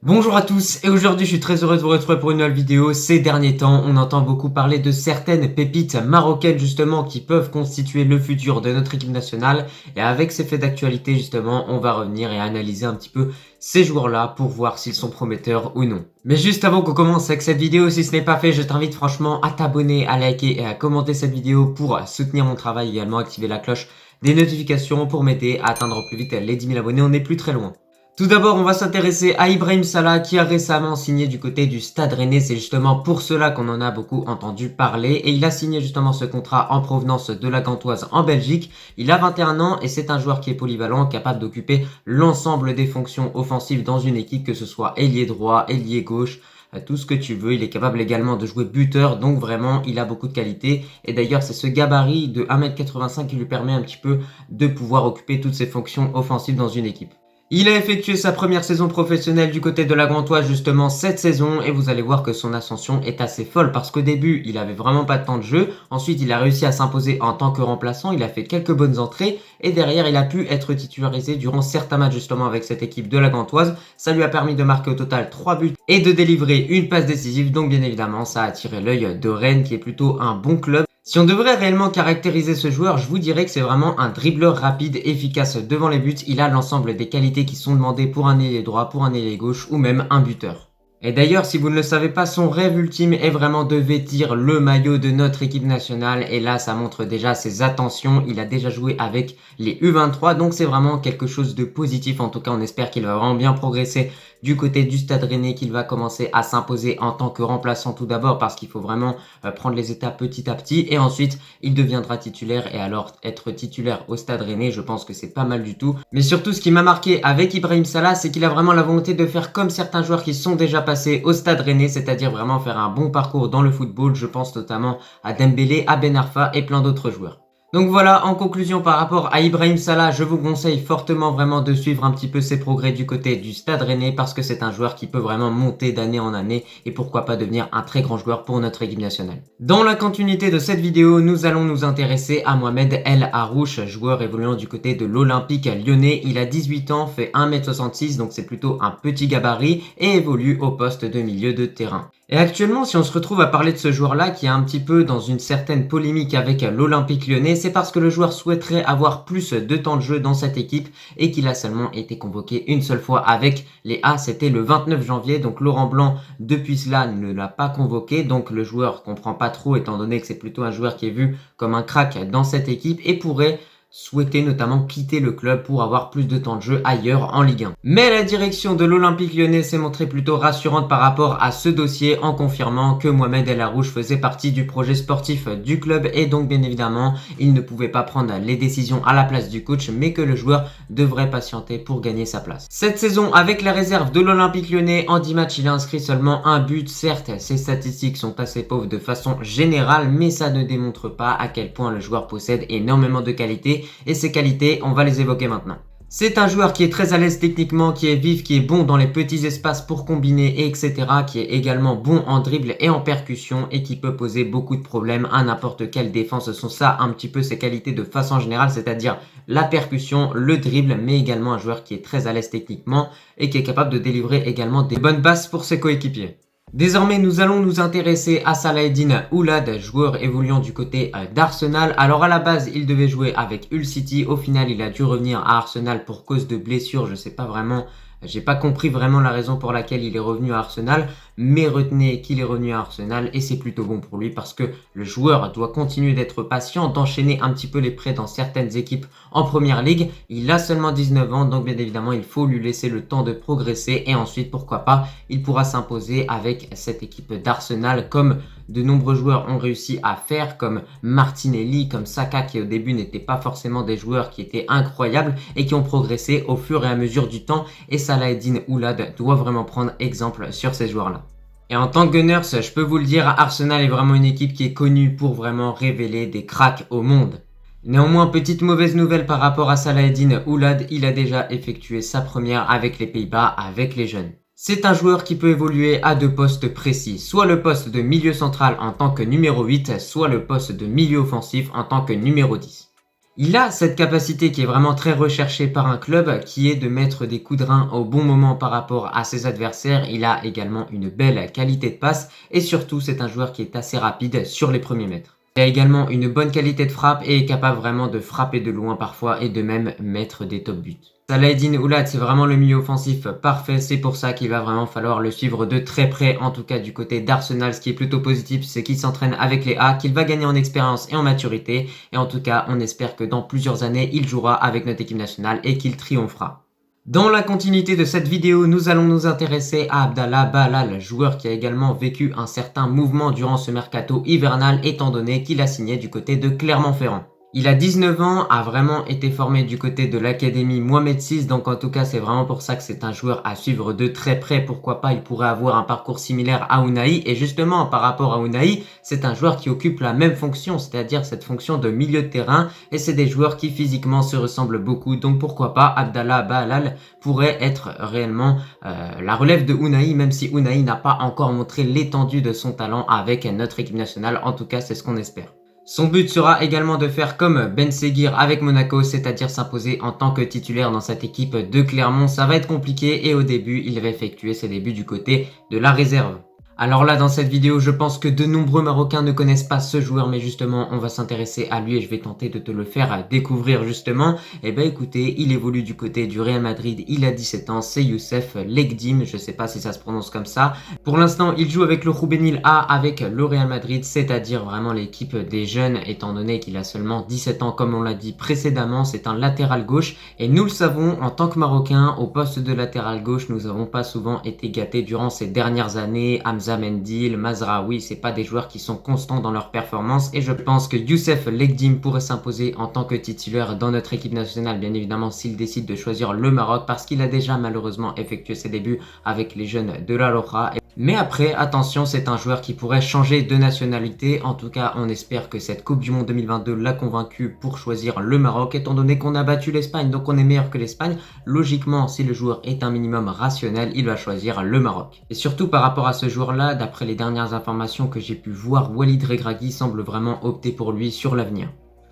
Bonjour à tous et aujourd'hui je suis très heureux de vous retrouver pour une nouvelle vidéo. Ces derniers temps on entend beaucoup parler de certaines pépites marocaines justement qui peuvent constituer le futur de notre équipe nationale et avec ces faits d'actualité justement on va revenir et analyser un petit peu ces joueurs-là pour voir s'ils sont prometteurs ou non. Mais juste avant qu'on commence avec cette vidéo, si ce n'est pas fait, je t'invite franchement à t'abonner, à liker et à commenter cette vidéo pour soutenir mon travail, également activer la cloche des notifications pour m'aider à atteindre au plus vite les 10 000 abonnés, on n'est plus très loin. Tout d'abord, on va s'intéresser à Ibrahim Salah qui a récemment signé du côté du Stade Rennais. C'est justement pour cela qu'on en a beaucoup entendu parler. Et il a signé justement ce contrat en provenance de la Gantoise en Belgique. Il a 21 ans et c'est un joueur qui est polyvalent, capable d'occuper l'ensemble des fonctions offensives dans une équipe, que ce soit ailier droit, ailier gauche, tout ce que tu veux. Il est capable également de jouer buteur, donc vraiment il a beaucoup de qualité. Et d'ailleurs c'est ce gabarit de 1m85 qui lui permet un petit peu de pouvoir occuper toutes ses fonctions offensives dans une équipe. Il a effectué sa première saison professionnelle du côté de la Gantoise justement cette saison et vous allez voir que son ascension est assez folle parce qu'au début il avait vraiment pas de temps de jeu, ensuite il a réussi à s'imposer en tant que remplaçant, il a fait quelques bonnes entrées et derrière il a pu être titularisé durant certains matchs justement avec cette équipe de la Gantoise. Ça lui a permis de marquer au total 3 buts et de délivrer une passe décisive, donc bien évidemment ça a attiré l'œil de Rennes qui est plutôt un bon club. Si on devrait réellement caractériser ce joueur, je vous dirais que c'est vraiment un dribbleur rapide, efficace devant les buts. Il a l'ensemble des qualités qui sont demandées pour un ailier droit, pour un ailier gauche ou même un buteur. Et d'ailleurs, si vous ne le savez pas, son rêve ultime est vraiment de vêtir le maillot de notre équipe nationale. Et là, ça montre déjà ses attentions. Il a déjà joué avec les U23, donc c'est vraiment quelque chose de positif. En tout cas, on espère qu'il va vraiment bien progresser du côté du Stade Rennais, qu'il va commencer à s'imposer en tant que remplaçant tout d'abord parce qu'il faut vraiment prendre les étapes petit à petit et ensuite il deviendra titulaire. Et alors être titulaire au Stade Rennais, je pense que c'est pas mal du tout. Mais surtout ce qui m'a marqué avec Ibrahim Salah, c'est qu'il a vraiment la volonté de faire comme certains joueurs qui sont déjà passés au Stade Rennais, c'est-à-dire vraiment faire un bon parcours dans le football. Je pense notamment à Dembélé, à Ben Arfa et plein d'autres joueurs. Donc voilà, en conclusion par rapport à Ibrahim Salah, je vous conseille fortement vraiment de suivre un petit peu ses progrès du côté du Stade Rennais parce que c'est un joueur qui peut vraiment monter d'année en année et pourquoi pas devenir un très grand joueur pour notre équipe nationale. Dans la continuité de cette vidéo, nous allons nous intéresser à Mohamed El Harouche, joueur évoluant du côté de l'Olympique Lyonnais. Il a 18 ans, fait 1m66, donc c'est plutôt un petit gabarit et évolue au poste de milieu de terrain. Et actuellement, si on se retrouve à parler de ce joueur-là qui est un petit peu dans une certaine polémique avec l'Olympique Lyonnais, c'est parce que le joueur souhaiterait avoir plus de temps de jeu dans cette équipe et qu'il a seulement été convoqué une seule fois avec les A, c'était le 29 janvier, donc Laurent Blanc depuis cela ne l'a pas convoqué, donc le joueur comprend pas trop étant donné que c'est plutôt un joueur qui est vu comme un crack dans cette équipe et pourrait souhaiter notamment quitter le club pour avoir plus de temps de jeu ailleurs en Ligue 1. Mais la direction de l'Olympique Lyonnais s'est montrée plutôt rassurante par rapport à ce dossier en confirmant que Mohamed El Harouche faisait partie du projet sportif du club et donc bien évidemment il ne pouvait pas prendre les décisions à la place du coach mais que le joueur devrait patienter pour gagner sa place. Cette saison avec la réserve de l'Olympique Lyonnais, en 10 matchs il a inscrit seulement un but. Certes ses statistiques sont assez pauvres de façon générale mais ça ne démontre pas à quel point le joueur possède énormément de qualités. Et ces qualités, on va les évoquer maintenant. C'est un joueur qui est très à l'aise techniquement, qui est vif, qui est bon dans les petits espaces pour combiner, etc. Qui est également bon en dribble et en percussion et qui peut poser beaucoup de problèmes à n'importe quelle défense. Ce sont ça un petit peu ses qualités de façon générale, c'est-à-dire la percussion, le dribble, mais également un joueur qui est très à l'aise techniquement et qui est capable de délivrer également des bonnes passes pour ses coéquipiers. Désormais, nous allons nous intéresser à Salahedine Oulad, joueur évoluant du côté d'Arsenal. Alors à la base, il devait jouer avec Hull City. Au final, il a dû revenir à Arsenal pour cause de blessure. Je sais pas vraiment, j'ai pas compris vraiment la raison pour laquelle il est revenu à Arsenal. Mais retenez qu'il est revenu à Arsenal et c'est plutôt bon pour lui parce que le joueur doit continuer d'être patient, d'enchaîner un petit peu les prêts dans certaines équipes en première ligue. Il a seulement 19 ans, donc bien évidemment il faut lui laisser le temps de progresser et ensuite pourquoi pas il pourra s'imposer avec cette équipe d'Arsenal comme de nombreux joueurs ont réussi à faire, comme Martinelli, comme Saka qui au début n'étaient pas forcément des joueurs qui étaient incroyables et qui ont progressé au fur et à mesure du temps, et Salahedine Oulad doit vraiment prendre exemple sur ces joueurs-là. Et en tant que Gunners, je peux vous le dire, Arsenal est vraiment une équipe qui est connue pour vraiment révéler des cracks au monde. Néanmoins, petite mauvaise nouvelle par rapport à Salahedine Oulad, il a déjà effectué sa première avec les Pays-Bas, avec les jeunes. C'est un joueur qui peut évoluer à deux postes précis, soit le poste de milieu central en tant que numéro 8, soit le poste de milieu offensif en tant que numéro 10. Il a cette capacité qui est vraiment très recherchée par un club, qui est de mettre des coups de rein au bon moment par rapport à ses adversaires. Il a également une belle qualité de passe et surtout c'est un joueur qui est assez rapide sur les premiers mètres. Il a également une bonne qualité de frappe et est capable vraiment de frapper de loin parfois et de même mettre des top buts. Salah-Eddin Oulat, c'est vraiment le milieu offensif parfait, c'est pour ça qu'il va vraiment falloir le suivre de très près, en tout cas du côté d'Arsenal. Ce qui est plutôt positif, c'est qu'il s'entraîne avec les A, qu'il va gagner en expérience et en maturité, et en tout cas on espère que dans plusieurs années il jouera avec notre équipe nationale et qu'il triomphera. Dans la continuité de cette vidéo, nous allons nous intéresser à Abdallah Ballal, joueur qui a également vécu un certain mouvement durant ce mercato hivernal étant donné qu'il a signé du côté de Clermont-Ferrand. Il a 19 ans, a vraiment été formé du côté de l'académie Mohamed VI, donc en tout cas c'est vraiment pour ça que c'est un joueur à suivre de très près. Pourquoi pas, il pourrait avoir un parcours similaire à Ounahi, et justement par rapport à Ounahi, c'est un joueur qui occupe la même fonction, c'est-à-dire cette fonction de milieu de terrain, et c'est des joueurs qui physiquement se ressemblent beaucoup, donc pourquoi pas Abdallah Ballal pourrait être réellement la relève de Ounahi, même si Ounahi n'a pas encore montré l'étendue de son talent avec notre équipe nationale, en tout cas c'est ce qu'on espère. Son but sera également de faire comme Ben Seguir avec Monaco, c'est-à-dire s'imposer en tant que titulaire dans cette équipe de Clermont. Ça va être compliqué et au début, il va effectuer ses débuts du côté de la réserve. Alors là, dans cette vidéo, je pense que de nombreux Marocains ne connaissent pas ce joueur, mais justement, on va s'intéresser à lui et je vais tenter de te le faire découvrir justement. Eh ben écoutez, il évolue du côté du Real Madrid, il a 17 ans, c'est Youssef Legdim, je sais pas si ça se prononce comme ça. Pour l'instant, il joue avec le Juvenil A avec le Real Madrid, c'est-à-dire vraiment l'équipe des jeunes, étant donné qu'il a seulement 17 ans, comme on l'a dit précédemment, c'est un latéral gauche. Et nous le savons, en tant que Marocains, au poste de latéral gauche, nous n'avons pas souvent été gâtés durant ces dernières années. Hamza Mendy, le Mazraoui, c'est pas des joueurs qui sont constants dans leur performance et je pense que Youssef Legdim pourrait s'imposer en tant que titulaire dans notre équipe nationale, bien évidemment s'il décide de choisir le Maroc parce qu'il a déjà malheureusement effectué ses débuts avec les jeunes de la Roja. Mais après, attention, c'est un joueur qui pourrait changer de nationalité. En tout cas, on espère que cette Coupe du Monde 2022 l'a convaincu pour choisir le Maroc, étant donné qu'on a battu l'Espagne, donc on est meilleur que l'Espagne. Logiquement, si le joueur est un minimum rationnel, il va choisir le Maroc. Et surtout par rapport à ce joueur-là, d'après les dernières informations que j'ai pu voir, Walid Regragui semble vraiment opter pour lui sur l'avenir.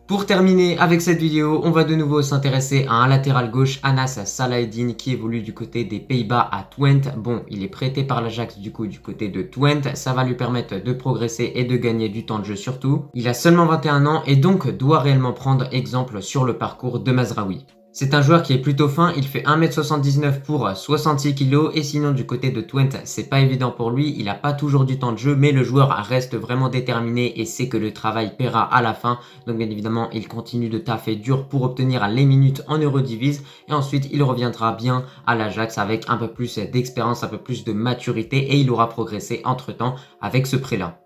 Pour terminer avec cette vidéo, on va de nouveau s'intéresser à un latéral gauche, Anas Salah-Eddin, qui évolue du côté des Pays-Bas à Twente. Bon, il est prêté par l'Ajax du côté de Twente, ça va lui permettre de progresser et de gagner du temps de jeu surtout. Il a seulement 21 ans et donc doit réellement prendre exemple sur le parcours de Mazraoui. C'est un joueur qui est plutôt fin, il fait 1m79 pour 66 kg et sinon du côté de Twente, c'est pas évident pour lui, il a pas toujours du temps de jeu mais le joueur reste vraiment déterminé et sait que le travail paiera à la fin. Donc bien évidemment, il continue de taffer dur pour obtenir les minutes en Eurodivisie et ensuite il reviendra bien à l'Ajax avec un peu plus d'expérience, un peu plus de maturité et il aura progressé entre temps avec ce prêt-là.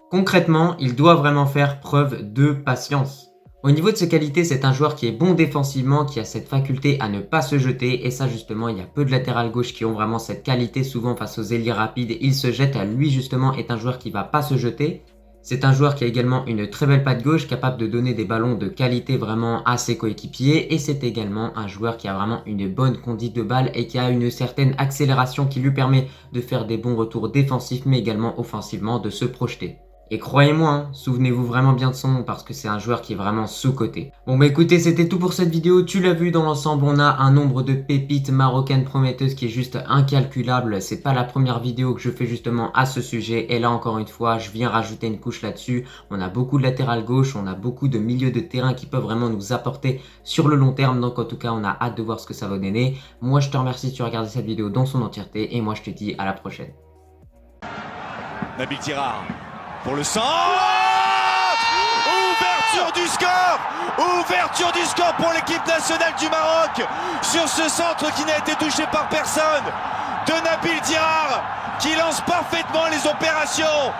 Concrètement, il doit vraiment faire preuve de patience. Au niveau de ses qualités, c'est un joueur qui est bon défensivement, qui a cette faculté à ne pas se jeter et ça justement, il y a peu de latéral gauche qui ont vraiment cette qualité, souvent face aux ailiers rapides, il se jette, lui justement est un joueur qui va pas se jeter. C'est un joueur qui a également une très belle patte gauche, capable de donner des ballons de qualité vraiment à ses coéquipiers et c'est également un joueur qui a vraiment une bonne conduite de balle et qui a une certaine accélération qui lui permet de faire des bons retours défensifs mais également offensivement de se projeter. Et croyez-moi, hein, souvenez-vous vraiment bien de son nom parce que c'est un joueur qui est vraiment sous-coté. Bon bah écoutez, c'était tout pour cette vidéo. Tu l'as vu, dans l'ensemble, on a un nombre de pépites marocaines prometteuses qui est juste incalculable. C'est pas la première vidéo que je fais justement à ce sujet. Et là, encore une fois, je viens rajouter une couche là-dessus. On a beaucoup de latéral gauche, on a beaucoup de milieux de terrain qui peuvent vraiment nous apporter sur le long terme. Donc en tout cas, on a hâte de voir ce que ça va donner. Moi, je te remercie si tu as regardé cette vidéo dans son entièreté. Et moi, je te dis à la prochaine. Nabil Tirard. Pour le centre, ouverture du score, ouverture du score pour l'équipe nationale du Maroc sur ce centre qui n'a été touché par personne de Nabil Tirard qui lance parfaitement les opérations.